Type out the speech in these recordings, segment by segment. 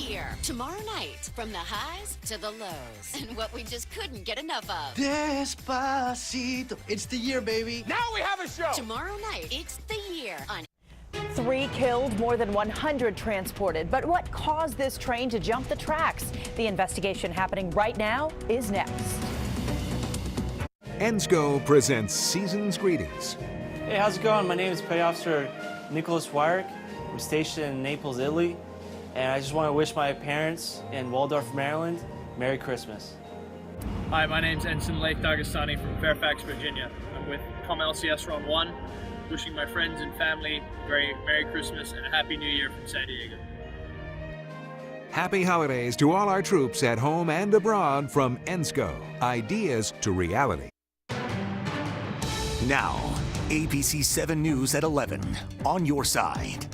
year. Tomorrow night, from the highs to the lows, and what we just couldn't get enough of. Despacito. It's the year, baby. Now we have a show. Tomorrow night, it's the year on 3 killed, more than 100 transported. But what caused this train to jump the tracks? The investigation happening right now is next. ENSCO presents Season's Greetings. Hey, how's it going? My name is Petty Officer Nicholas Wyrick. I'm stationed in Naples, Italy, and I just want to wish my parents in Waldorf, Maryland, Merry Christmas. Hi, my name's Ensign Leif D'Agostani from Fairfax, Virginia. I'm with Com LCS Run 1, wishing my friends and family a very Merry Christmas and a Happy New Year from San Diego. Happy holidays to all our troops at home and abroad from ENSCO. Ideas to reality. Now, ABC 7 News at 11, on your side.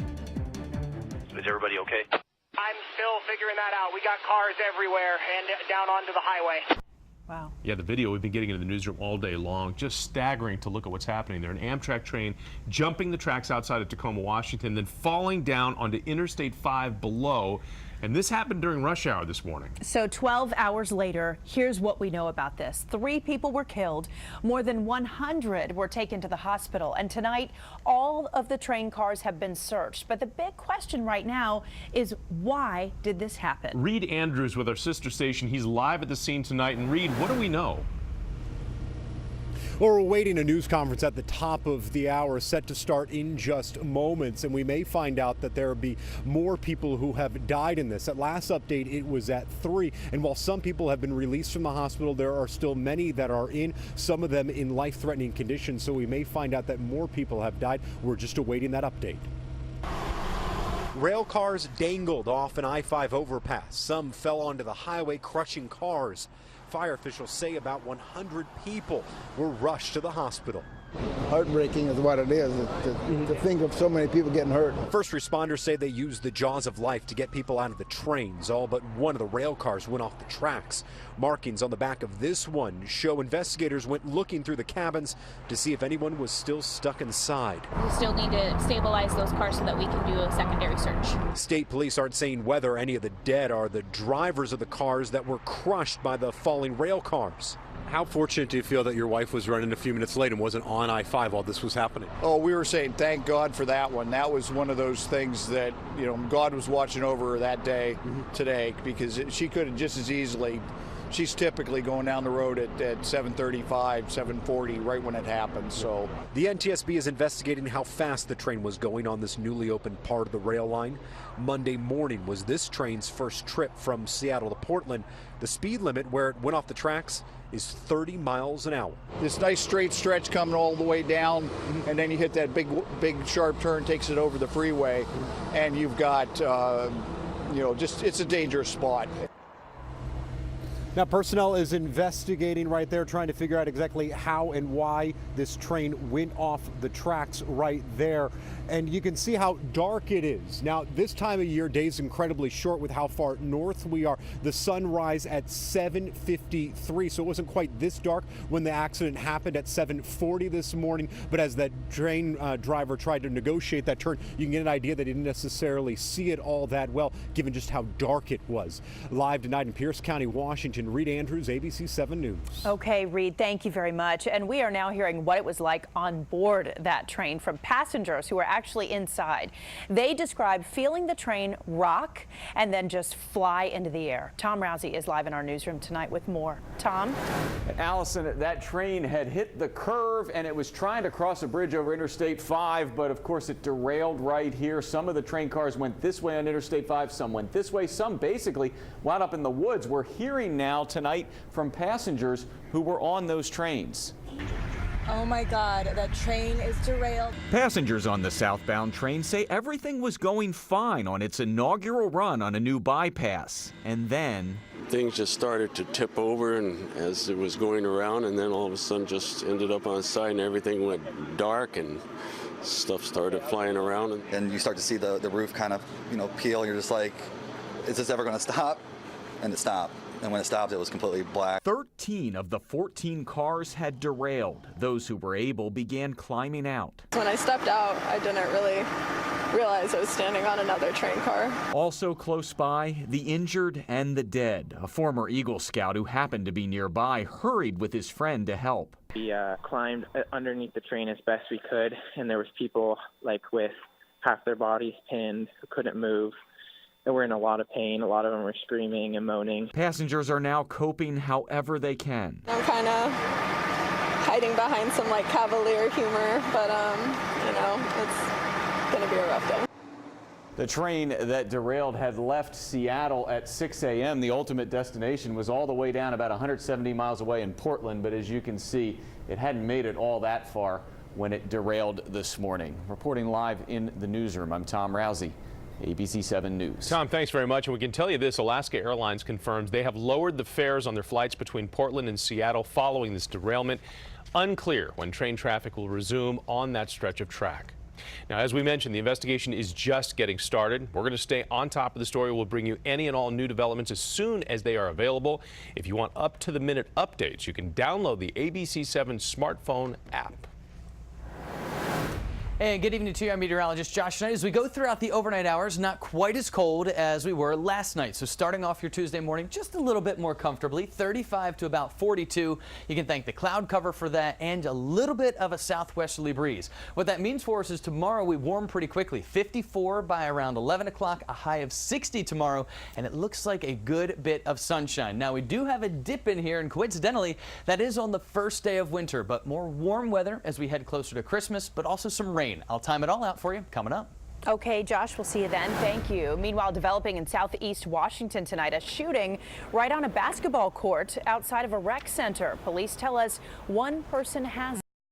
Is everybody okay? I'm still figuring that out. We got cars everywhere and down onto the highway. Wow. Yeah, the video, we've been getting in the newsroom all day long. Just staggering to look at what's happening there. An Amtrak train jumping the tracks outside of Tacoma, Washington, then falling down onto Interstate 5 below. And this happened during rush hour this morning. So 12 hours later, here's what we know about this. 3 people were killed. More than 100 were taken to the hospital. And tonight, all of the train cars have been searched. But the big question right now is, why did this happen? Reed Andrews with our sister station. He's live at the scene tonight. And Reed, what do we know? Well, we're awaiting a news conference at the top of the hour set to start in just moments, and we may find out that there will be more people who have died in this. At last update, it was at 3, and while some people have been released from the hospital, there are still many that are in, some of them in life-threatening conditions, so we may find out that more people have died. We're just awaiting that update. Rail cars dangled off an I-5 overpass. Some fell onto the highway, crushing cars. Fire officials say about 100 people were rushed to the hospital. Heartbreaking is what it is, to think of so many people getting hurt. First responders say they used the jaws of life to get people out of the trains. All but one of the rail cars went off the tracks. Markings on the back of this one show investigators went looking through the cabins to see if anyone was still stuck inside. We still need to stabilize those cars so that we can do a secondary search. State police aren't saying whether any of the dead are the drivers of the cars that were crushed by the falling rail cars. How fortunate do you feel that your wife was running a few minutes late and wasn't on I-5 while this was happening? Oh, we were saying thank God for that one. That was one of those things that, you know, God was watching over her that day today, because she could have just as easily. She's typically going down the road at 7:35, 7:40, right when it happens. So the NTSB is investigating how fast the train was going on this newly opened part of the rail line. Monday morning was this train's first trip from Seattle to Portland. The speed limit where it went off the tracks is 30 miles an hour. This nice straight stretch coming all the way down, and then you hit that big sharp turn, takes it over the freeway, and you've got, it's a dangerous spot. Now, personnel is investigating right there, trying to figure out exactly how and why this train went off the tracks right there. And you can see how dark it is. Now, this time of year, day's incredibly short with how far north we are. The sunrise at 7:53, so it wasn't quite this dark when the accident happened at 7:40 this morning. But as that train driver tried to negotiate that turn, you can get an idea that he didn't necessarily see it all that well, given just how dark it was. Live tonight in Pierce County, Washington, Reed Andrews, ABC 7 News. Okay, Reed, thank you very much. And we are now hearing what it was like on board that train from passengers who were actually inside. They described feeling the train rock and then just fly into the air. Tom Rousey is live in our newsroom tonight with more. Tom? Allison, that train had hit the curve and it was trying to cross a bridge over Interstate 5, but of course it derailed right here. Some of the train cars went this way on Interstate 5, some went this way, some basically wound up in the woods. We're hearing now tonight from passengers who were on those trains. Oh my God, that train is derailed. Passengers on the southbound train say everything was going fine on its inaugural run on a new bypass. And then things just started to tip over, and as it was going around, and then all of a sudden just ended up on the side and everything went dark and stuff started flying around. And you start to see the roof kind of, peel, and you're just like, is this ever going to stop? And it stopped. And when it stopped, it was completely black. 13 of the 14 cars had derailed. Those who were able began climbing out. When I stepped out, I didn't really realize I was standing on another train car. Also close by, the injured and the dead. A former Eagle Scout who happened to be nearby hurried with his friend to help. We climbed underneath the train as best we could, and there was people with half their bodies pinned who couldn't move. They were in a lot of pain. A lot of them were screaming and moaning. Passengers are now coping however they can. I'm kind of hiding behind some cavalier humor, but it's gonna be a rough day. The train that derailed had left Seattle at 6 a.m. The ultimate destination was all the way down about 170 miles away in Portland, but as you can see, it hadn't made it all that far when it derailed this morning. Reporting live in the newsroom, I'm Tom Rousey, ABC 7 News. Tom, thanks very much. And we can tell you this, Alaska Airlines confirms they have lowered the fares on their flights between Portland and Seattle following this derailment. Unclear when train traffic will resume on that stretch of track. Now, as we mentioned, the investigation is just getting started. We're going to stay on top of the story. We'll bring you any and all new developments as soon as they are available. If you want up-to-the-minute updates, you can download the ABC 7 smartphone app. And good evening to you. I'm meteorologist Josh. Tonight, as we go throughout the overnight hours, not quite as cold as we were last night. So starting off your Tuesday morning just a little bit more comfortably, 35 to about 42. You can thank the cloud cover for that and a little bit of a southwesterly breeze. What that means for us is tomorrow we warm pretty quickly. 54 by around 11 o'clock, a high of 60 tomorrow, and it looks like a good bit of sunshine. Now we do have a dip in here, and coincidentally, that is on the first day of winter, but more warm weather as we head closer to Christmas, but also some rain. I'll time it all out for you coming up. Okay, Josh, we'll see you then. Thank you. Meanwhile, developing in southeast Washington tonight, a shooting right on a basketball court outside of a rec center. Police tell us one person has